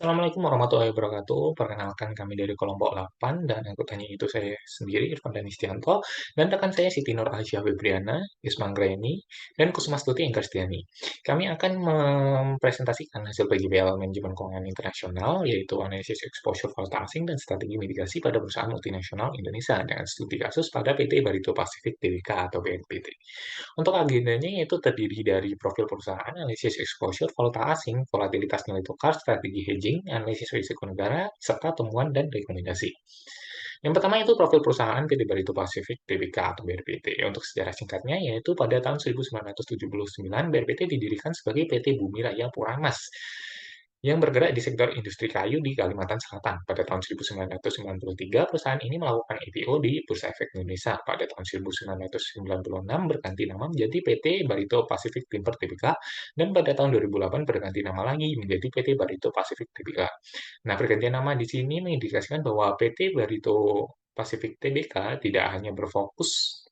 Assalamualaikum warahmatullahi wabarakatuh. Perkenalkan kami dari kelompok 8 dan anggotanya itu saya sendiri Irfan Danistianto dan rekan saya Siti Nur Aisyah Febriana, Isma Anggraeni, dan Kusmastuti Enggarstiani. Kami akan mempresentasikan hasil PGBL Manajemen Keuangan Internasional yaitu analisis exposure valuta asing dan strategi mitigasi pada perusahaan multinasional Indonesia dengan studi kasus pada PT Barito Pacific Tbk atau BNPT. Untuk agendanya yaitu terdiri dari profil perusahaan, analisis exposure valuta asing, volatilitas nilai tukar, strategi hedging, analisis risiko negara, serta temuan dan rekomendasi. Yang pertama itu profil perusahaan PT Barito Pacific Tbk atau BRPT. Untuk sejarah singkatnya yaitu pada tahun 1979 BRPT didirikan sebagai PT Bumi Raya Puramas yang bergerak di sektor industri kayu di Kalimantan Selatan. Pada tahun 1993, perusahaan ini melakukan IPO di Bursa Efek Indonesia. Pada tahun 1996 berganti nama menjadi PT Barito Pacific Timber Tbk dan pada tahun 2008 berganti nama lagi menjadi PT Barito Pacific Tbk. Nah, pergantian nama di sini mengindikasikan bahwa PT Barito Pacific Tbk tidak hanya berfokus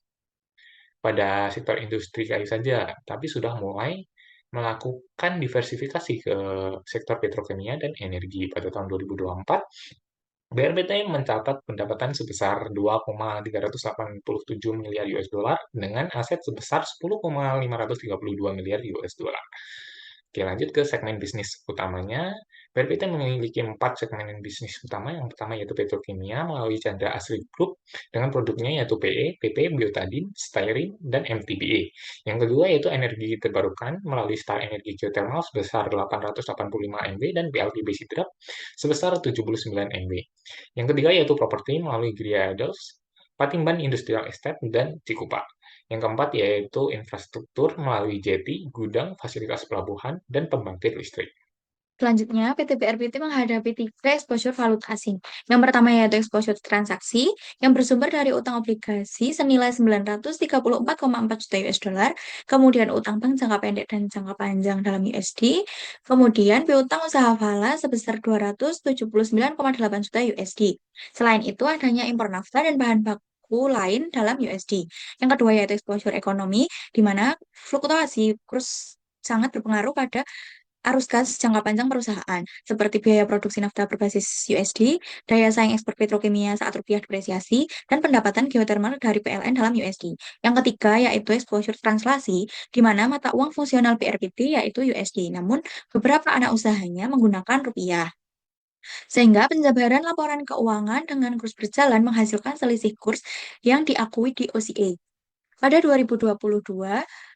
pada sektor industri kayu saja, tapi sudah mulai melakukan diversifikasi ke sektor petrokimia dan energi. Pada tahun 2024, BRPT mencatat pendapatan sebesar 2,387 miliar US dollar dengan aset sebesar 10,532 miliar US dollar. Oke, lanjut ke segmen bisnis utamanya. BRPT memiliki 4 segmen bisnis utama. Yang pertama yaitu petrokimia melalui Chandra Asri Group dengan produknya yaitu PE, PP, Biotadin, Styrene, dan MTBE. Yang kedua yaitu energi terbarukan melalui Star Energy Geothermal sebesar 885 MW dan PLTB Sidrap sebesar 79 MW. Yang ketiga yaitu properti melalui Gria Adels, Patimban Industrial Estate, dan Cikupa. Yang keempat yaitu infrastruktur melalui jeti, gudang, fasilitas pelabuhan, dan pembangkit listrik. Selanjutnya, PT BRPT menghadapi tiga exposure valuta asing. Yang pertama yaitu exposure transaksi yang bersumber dari utang obligasi senilai 934,4 juta US dollar, kemudian utang bank jangka pendek dan jangka panjang dalam USD, kemudian piutang usaha falas sebesar 279,8 juta USD. Selain itu, adanya impor nafta dan bahan baku lain dalam USD. Yang kedua yaitu exposure ekonomi, di mana fluktuasi kurs sangat berpengaruh pada arus kas jangka panjang perusahaan, seperti biaya produksi nafta berbasis USD, daya saing ekspor petrokimia saat rupiah depresiasi, dan pendapatan geotermal dari PLN dalam USD. Yang ketiga yaitu exposure translasi, di mana mata uang fungsional BRPT yaitu USD, namun beberapa anak usahanya menggunakan rupiah. Sehingga penjabaran laporan keuangan dengan kurs berjalan menghasilkan selisih kurs yang diakui di OCA. Pada 2022,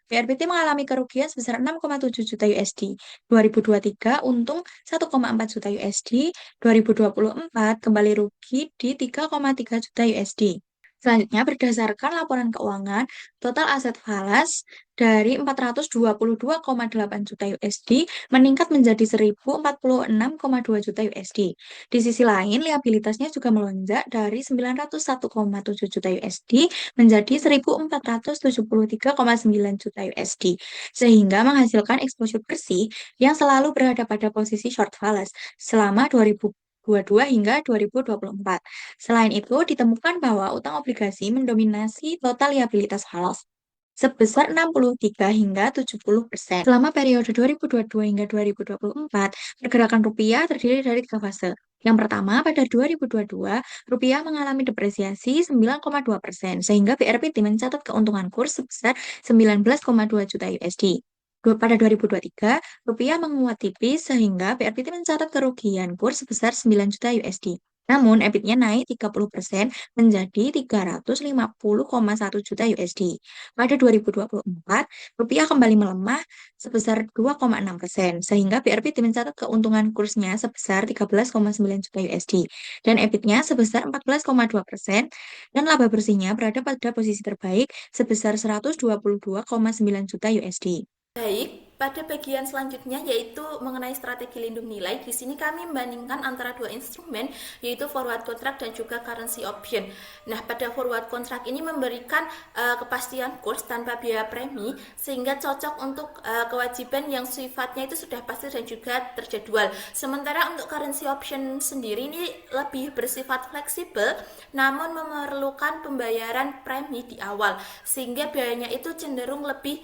BRPT mengalami kerugian sebesar 6,7 juta USD. 2023 untung 1,4 juta USD. 2024 kembali rugi di 3,3 juta USD. Selanjutnya, berdasarkan laporan keuangan, total aset falas dari 422,8 juta USD meningkat menjadi 1046,2 juta USD. Di sisi lain, liabilitasnya juga melonjak dari 901,7 juta USD menjadi 1.473,9 juta USD, sehingga menghasilkan exposure bersih yang selalu berada pada posisi short falas selama 2022 hingga 2024. Selain itu, ditemukan bahwa utang obligasi mendominasi total liabilitas falas sebesar 63 hingga 70%. Selama periode 2022 hingga 2024, pergerakan rupiah terdiri dari tiga fase. Yang pertama, pada 2022, rupiah mengalami depresiasi 9,2%, sehingga BRPT mencatat keuntungan kurs sebesar 19,2 juta USD. Pada 2023, rupiah menguat tipis sehingga BRPT mencatat kerugian kurs sebesar 9 juta USD. Namun, EBIT-nya naik 30% menjadi 350,1 juta USD. Pada 2024, rupiah kembali melemah sebesar 2,6%, sehingga BRPT mencatat keuntungan kursnya sebesar 13,9 juta USD, dan EBIT-nya sebesar 14,2%, dan laba bersihnya berada pada posisi terbaik sebesar 122,9 juta USD. Baik, pada bagian selanjutnya yaitu mengenai strategi lindung nilai. Di sini kami membandingkan antara dua instrumen yaitu forward contract dan juga currency option. Nah, pada forward contract ini memberikan kepastian kurs tanpa biaya premi sehingga cocok untuk kewajiban yang sifatnya itu sudah pasti dan juga terjadwal. Sementara untuk currency option sendiri ini lebih bersifat fleksibel namun memerlukan pembayaran premi di awal sehingga biayanya itu cenderung lebih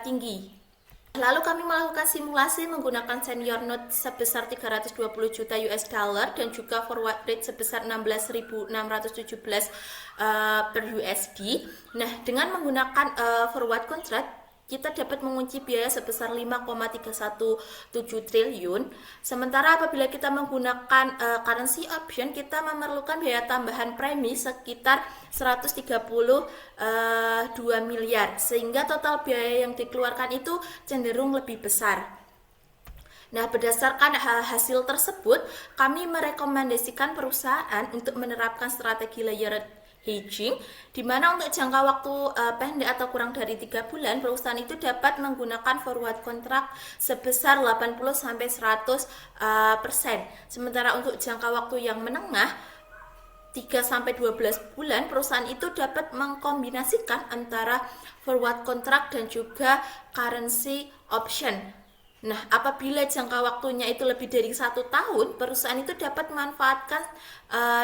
tinggi. Lalu kami melakukan simulasi menggunakan senior note sebesar 320 juta US dollar dan juga forward rate sebesar 16.617 per USD. Nah, dengan menggunakan forward contract kita dapat mengunci biaya sebesar 5,317 triliun. Sementara apabila kita menggunakan currency option, kita memerlukan biaya tambahan premi sekitar 132 miliar, sehingga total biaya yang dikeluarkan itu cenderung lebih besar. Nah, berdasarkan hasil tersebut, kami merekomendasikan perusahaan untuk menerapkan strategi layered hedging, di mana untuk jangka waktu pendek atau kurang dari 3 bulan, perusahaan itu dapat menggunakan forward contract sebesar 80-100%. Sementara untuk jangka waktu yang menengah, 3-12 bulan, perusahaan itu dapat mengkombinasikan antara forward contract dan juga currency option. Nah, apabila jangka waktunya itu lebih dari 1 tahun, perusahaan itu dapat memanfaatkan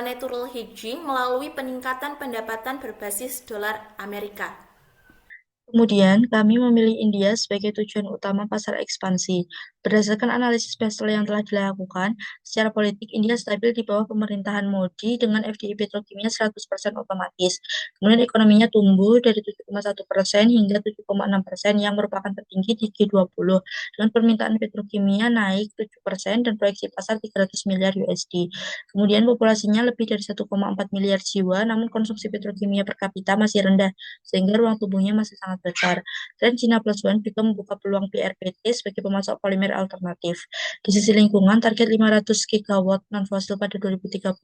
natural hedging melalui peningkatan pendapatan berbasis dolar Amerika. Kemudian, kami memilih India sebagai tujuan utama pasar ekspansi. Berdasarkan analisis Basel yang telah dilakukan, secara politik India stabil di bawah pemerintahan Modi dengan FDI petrokimia 100% otomatis. Kemudian ekonominya tumbuh dari 7,1% hingga 7,6% yang merupakan tertinggi di G20. Dengan permintaan petrokimia naik 7% dan proyeksi pasar 300 miliar USD. Kemudian populasinya lebih dari 1,4 miliar jiwa, namun konsumsi petrokimia per kapita masih rendah, sehingga ruang tumbuhnya masih sangat besar. Tren Cina Plus One juga membuka peluang BRPT sebagai pemasok polimer alternatif. Di sisi lingkungan, target 500 gigawatt non-fosil pada 2030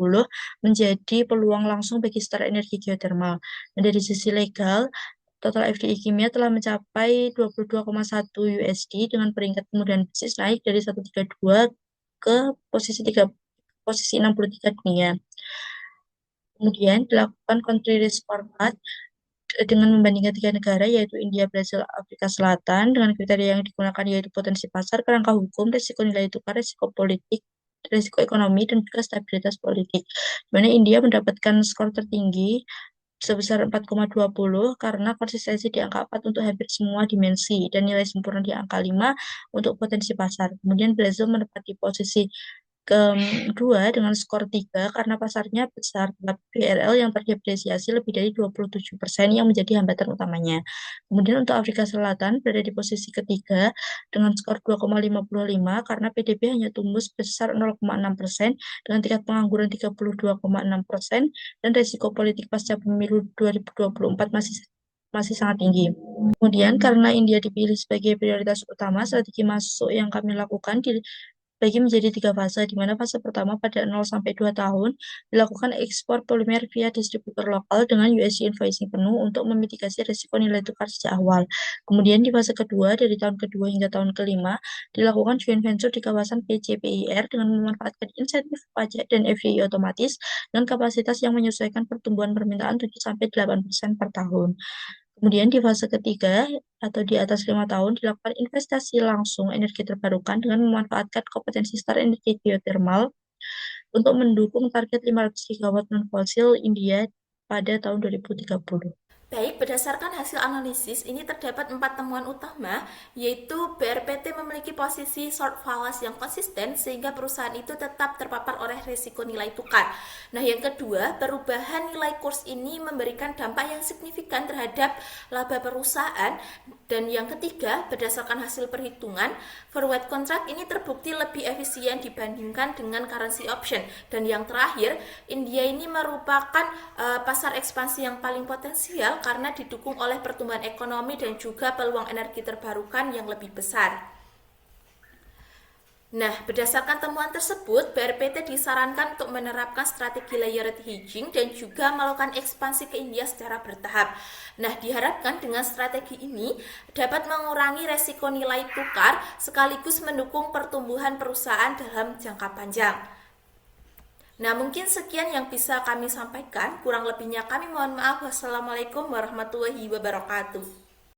menjadi peluang langsung bagi setara energi geotermal. Dan dari sisi legal, total FDI kimia telah mencapai 22,1 USD dengan peringkat kemudahan bisnis naik dari 132 ke posisi 63 dunia. Kemudian dilakukan country risk scorecard dengan membandingkan 3 negara, yaitu India, Brazil, Afrika Selatan, dengan kriteria yang digunakan yaitu potensi pasar, kerangka hukum, risiko nilai tukar, risiko politik, risiko ekonomi, dan juga stabilitas politik. Di mana India mendapatkan skor tertinggi sebesar 4,20 karena konsistensi di angka 4 untuk hampir semua dimensi dan nilai sempurna di angka 5 untuk potensi pasar. Kemudian Brazil menempati posisi kedua dengan skor 3 karena pasarnya besar, tetapi BRL yang terdepresiasi lebih dari 27% yang menjadi hambatan utamanya. Kemudian untuk Afrika Selatan berada di posisi ketiga dengan skor 2,55 karena PDB hanya tumbuh sebesar 0,6% dengan tingkat pengangguran 32,6% dan risiko politik pasca pemilu 2024 masih sangat tinggi. Kemudian karena India dipilih sebagai prioritas utama, strategi masuk yang kami lakukan dibagi menjadi 3 fase, di mana fase pertama pada 0-2 tahun dilakukan ekspor polimer via distributor lokal dengan USD invoicing penuh untuk memitigasi risiko nilai tukar sejak awal. Kemudian di fase kedua, dari tahun kedua hingga tahun kelima, dilakukan joint venture di kawasan PCPIR dengan memanfaatkan insentif pajak dan FDI otomatis dengan kapasitas yang menyesuaikan pertumbuhan permintaan 7-8% per tahun. Kemudian di fase ketiga atau di atas 5 tahun dilakukan investasi langsung energi terbarukan dengan memanfaatkan kompetensi start energi geothermal untuk mendukung target 500 gigawatt non-fosil India pada tahun 2030. Baik, berdasarkan hasil analisis, ini terdapat 4 temuan utama, yaitu BRPT memiliki posisi short fallacy yang konsisten, sehingga perusahaan itu tetap terpapar oleh risiko nilai tukar. Nah, yang kedua, perubahan nilai kurs ini memberikan dampak yang signifikan terhadap laba perusahaan. Dan yang ketiga, berdasarkan hasil perhitungan, forward contract ini terbukti lebih efisien dibandingkan dengan currency option. Dan yang terakhir, India ini merupakan pasar ekspansi yang paling potensial karena didukung oleh pertumbuhan ekonomi dan juga peluang energi terbarukan yang lebih besar. Nah, berdasarkan temuan tersebut, BRPT disarankan untuk menerapkan strategi layered hedging dan juga melakukan ekspansi ke India secara bertahap. Nah, diharapkan dengan strategi ini dapat mengurangi resiko nilai tukar sekaligus mendukung pertumbuhan perusahaan dalam jangka panjang. Nah, mungkin sekian yang bisa kami sampaikan. Kurang lebihnya kami mohon maaf. Wassalamualaikum warahmatullahi wabarakatuh.